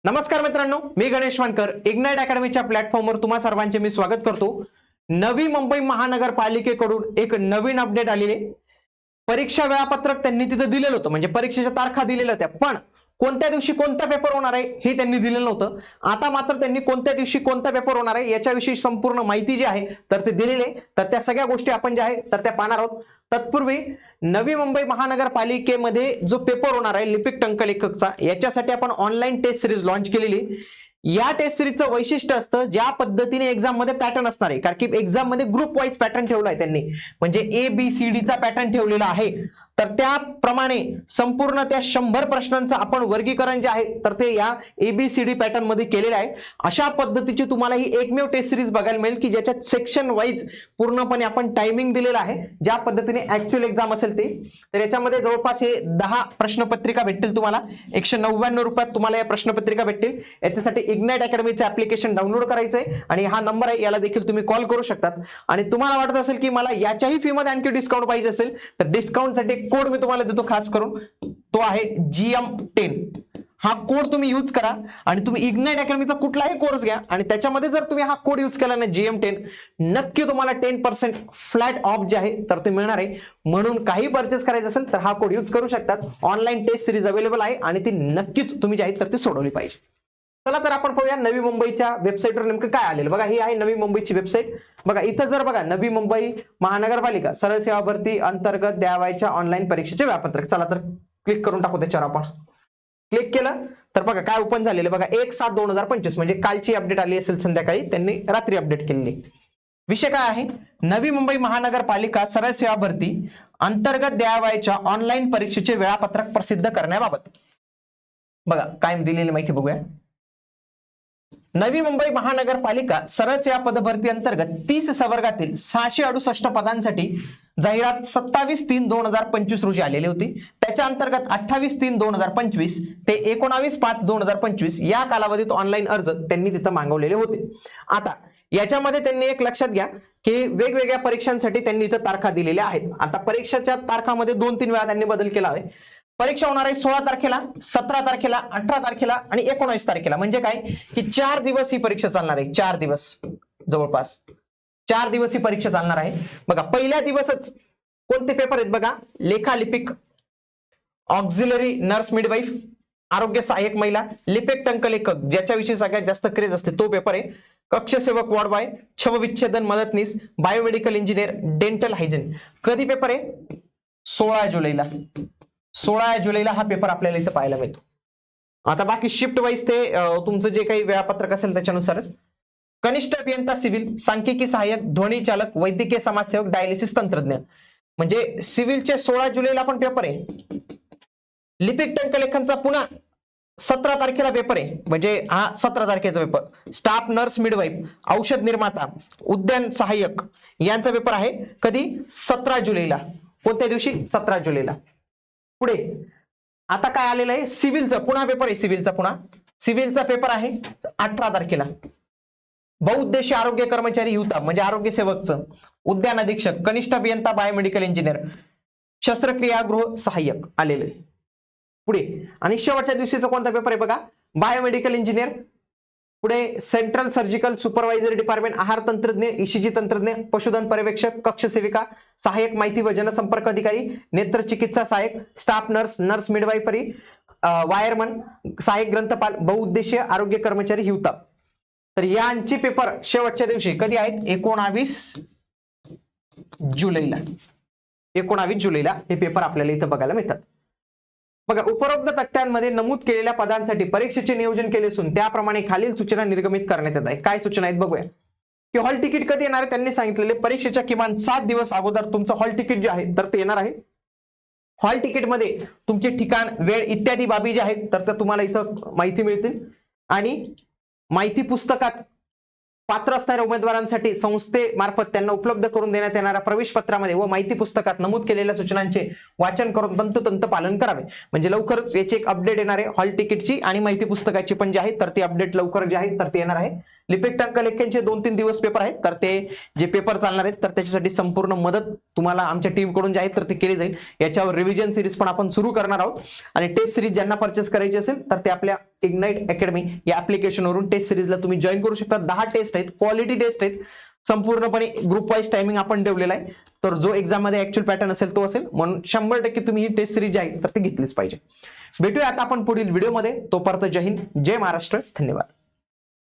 नमस्कार मित्रांनो, मी गणेश वानकर. इग्नाइट अकॅडमीच्या प्लॅटफॉर्मवर तुम्हा सर्वांचे मी स्वागत करतो. नवी मुंबई महानगरपालिकेकडून एक नवीन अपडेट आलेली आहे. परीक्षा वेळापत्रक त्यांनी तिथे दिलेलं होतं, म्हणजे परीक्षेच्या तारखा दिलेल्या होत्या, पण कोणत्या दिवशी कोणता पेपर होणार आहे हे त्यांनी दिलेलं नव्हतं. आता मात्र त्यांनी कोणत्या दिवशी कोणता पेपर होणार आहे याच्याविषयी संपूर्ण माहिती जी आहे तर ते दिलेली आहे. तर त्या सगळ्या गोष्टी आपण ज्या आहे तर त्या पाहणार आहोत. तत्पूर्वी नवी मुंबई महानगरपालिकेमध्ये जो पेपर होणार आहे लिपिक टंकलेखकचा, याच्यासाठी आपण ऑनलाईन टेस्ट सिरीज लॉन्च केलेली. या टेस्ट सिरीजचं वैशिष्ट्य असतं ज्या पद्धतीने एक्झाम मध्ये पॅटर्न असणार आहे, कारण की एक्झाम मध्ये ग्रुप वाईज पॅटर्न ठेवला आहे त्यांनी, म्हणजे ABCD चा पॅटर्न ठेवलेला आहे. तर त्याप्रमाणे संपूर्ण त्या 100 प्रश्नांचं आपण वर्गीकरण जे आहे तर ते या ABCD पॅटर्न मध्ये केलेलं आहे. अशा पद्धतीची तुम्हाला ही एकमेव टेस्ट सिरीज बघायला मिळेल की ज्याच्यात सेक्शन वाईज पूर्णपणे आपण टायमिंग दिलेला आहे, ज्या पद्धतीने ऍक्च्युअल एक्झाम असेल ते. तर याच्यामध्ये जवळपास हे 10 प्रश्नपत्रिका भेटतील तुम्हाला. 199 रुपयात तुम्हाला या प्रश्नपत्रिका भेटतील. याच्यासाठी इग्नाइट अकॅडमीचं ऍप्लिकेशन डाउनलोड करायचंय आणि हा नंबर आहे, याला देखील तुम्ही कॉल करू शकतात. आणि तुम्हाला वाटत असेल की मला याच्याही फी मध्ये आणखी डिस्काउंट पाहिजे असेल तर डिस्काउंटसाठी कोड मी तुम्हाला देतो खास करून, तो आहे GM10. हा कोड तुम्ही यूज करा आणि तुम्ही इग्नाइट अकॅडमीचा कुठलाही कोर्स घ्या आणि त्याच्यामध्ये जर तुम्ही हा कोड यूज केला ना GM10, नक्की तुम्हाला 10% फ्लॅट ऑफ जे आहे तर ते मिळणार आहे. म्हणून काही परचेस करायचं असेल तर हा कोड यूज करू शकतात. ऑनलाईन टेस्ट सिरीज अवेलेबल आहे आणि ती नक्कीच तुम्ही जे आहे तर ती सोडवली पाहिजे. चला तर आपण पाहूया नवी मुंबईच्या वेबसाईटवर नेमकं काय आलेलं. बघा, ही आहे नवी मुंबईची वेबसाईट. बघा इथं जर बघा नवी मुंबई महानगरपालिका सरळ सेवा भरती अंतर्गत द्यावायच्या ऑनलाईन परीक्षेचे वेळापत्रक. चला तर क्लिक करून टाकू त्याच्यावर. आपण क्लिक केलं तर बघा काय ओपन झालेलं. बघा 1/7/2025 म्हणजे कालची अपडेट आली असेल संध्याकाळी, त्यांनी रात्री अपडेट केलेली. विषय काय आहे, नवी मुंबई महानगरपालिका सरळ सेवा भरती अंतर्गत द्यावायच्या ऑनलाईन परीक्षेचे वेळापत्रक प्रसिद्ध करण्याबाबत. बघा काय दिलेली माहिती बघूया. नवी मुंबई महानगरपालिका सरळ सेवा पदभरती अंतर्गत 30 संवर्गातील 668 पदांसाठी जाहिरात 27/3/2025 रोजी आलेली होती. त्याच्या अंतर्गत 28/3/2025 ते 19/5/2025 या कालावधीत ऑनलाईन अर्ज त्यांनी तिथं मागवलेले होते. आता याच्यामध्ये त्यांनी एक लक्षात घ्या की वेगवेगळ्या परीक्षांसाठी त्यांनी इथं तारखा दिलेल्या आहेत. आता परीक्षेच्या तारखामध्ये 2-3 वेळा त्यांनी बदल केला आहे. परीक्षा होणार आहे 16 तारखेला, 17 तारखेला, 18 तारखेला आणि 19 तारखेला. म्हणजे काय की 4 दिवस ही परीक्षा चालणार आहे. 4 दिवस, जवळपास 4 दिवस ही परीक्षा चालणार आहे. बघा पहिल्या दिवसच कोणते पेपर आहेत बघा, लेखालिपिक, ऑक्झिलरी नर्स मिडवाईफ, आरोग्य सहाय्यक महिला, लिपिक टंकलेखक ज्याच्याविषयी सगळ्यात जास्त क्रेज असते तो पेपर आहे. कक्षसेवक वॉर्ड बॉय, शवविच्छेदन मदतनीस, बायोमेडिकल इंजिनियर, डेंटल हायजीन. कधी पेपर आहे? 16 जुलैला. 16 जुलैला हा पेपर आपल्याला इथं पाहायला मिळतो. आता बाकी शिफ्ट वाईज ते तुमचं जे काही वेळापत्रक असेल त्याच्यानुसारच. कनिष्ठ अभियंता सिव्हिल, सांख्यिकी सहाय्यक, ध्वनी चालक, वैद्यकीय समाजसेवक, डायलिसिस तंत्रज्ञ. म्हणजे सिव्हिलचे 16 जुलैला पण पेपर आहे. लिपिक टंकलेखनचा पुन्हा 17 तारखेला पेपर आहे, म्हणजे हा 17 तारखेचा पेपर. स्टाफ नर्स मिडवाईफ, औषध निर्माता, उद्यान सहाय्यक यांचा पेपर आहे कधी? 17 जुलैला. कोणत्या दिवशी? 17 जुलैला. पुढे आता काय आलेलं आहे, सिव्हिलचा पुन्हा पेपर आहे. सिव्हिलचा पेपर आहे 18 तारखेला. बहुउद्देशीय आरोग्य कर्मचारी युता म्हणजे आरोग्य सेवकचं, उद्यान अधीक्षक, कनिष्ठ अभियंता, बायोमेडिकल इंजिनियर, शस्त्रक्रियागृह सहाय्यक आलेलं आहे. पुढे आणि शेवटच्या दिवशीचा कोणता पेपर आहे बघा, बायोमेडिकल इंजिनियर. पुढे सेंट्रल सर्जिकल सुपरवायझरी डिपार्टमेंट, आहार तंत्रज्ञ, ECG तंत्रज्ञ, पशुधन पर्यवेक्षक, कक्ष सेविका, सहाय्यक माहिती व जनसंपर्क अधिकारी, नेत्र चिकित्सा सहाय्यक, staff nurse, nurse midwifery, wireman, सहाय्यक ग्रंथपाल, बहुउद्देशीय आरोग्य कर्मचारी हिवताप. तर यांचे पेपर शेवटच्या दिवशी कधी आहेत? 19 जुलैला. 19 जुलैला हे पेपर आपल्याला इथं बघायला मिळतात. बघा उपरोक्त तक्त्यांमध्ये नमूद केलेल्या पदांसाठी परीक्षेचे नियोजन केले असून त्याप्रमाणे खालील सूचना निर्गमित करण्यात येत आहे. काय सूचना आहेत बघूया. की हॉल तिकीट कधी येणार आहे, त्यांनी सांगितलेले परीक्षेच्या किमान 7 दिवस अगोदर तुमचं हॉल तिकीट जे आहे तर ते येणार आहे. हॉल तिकीटमध्ये तुमचे ठिकाण, वेळ इत्यादी बाबी जे आहेत तर तुम्हाला इथं माहिती मिळतील. आणि माहिती पुस्तकात पात्र असणाऱ्या उमेदवारांसाठी संस्थेमार्फत त्यांना उपलब्ध करून देण्यात येणाऱ्या प्रवेश पत्रामध्ये व माहिती पुस्तकात नमूद केलेल्या सूचनांचे वाचन करून तंतोतंत पालन करावे. म्हणजे लवकरच याची एक अपडेट येणार आहे हॉल तिकीटची आणि माहिती पुस्तकाची पण जी आहे तर ती अपडेट लवकर जे आहे तर ती येणार आहे. लिपिक टंक लेख्यांचे 2-3 दिवस पेपर आहेत तर ते जे पेपर चालणार आहेत तर त्याच्यासाठी संपूर्ण मदत तुम्हाला आमच्या टीम कडून जे आहे तर ती केली जाईल. याच्यावर रिव्हिजन सिरीज पण आपण सुरू करणार आहोत आणि टेस्ट सिरीज ज्यांना परचेस करायची असेल तर ते आपल्या इग्नाइट अकॅडमी या ऍप्लिकेशनवरून टेस्ट सिरीजला तुम्ही जॉईन करू शकता. 10 टेस्ट आहेत, क्वालिटी टेस्ट आहेत, संपूर्णपणे ग्रुप वाईज टायमिंग आपण ठेवलेला आहे. तर जो एक्झाम मध्ये ऍक्च्युअल पॅटर्न असेल तो असेल म्हणून 100% तुम्ही ही टेस्ट सिरीज जी आहे तर ती घेतलीच पाहिजे. भेटूया आता आपण पुढील व्हिडिओमध्ये. तोपर्यंत जय हिंद, जय महाराष्ट्र, धन्यवाद.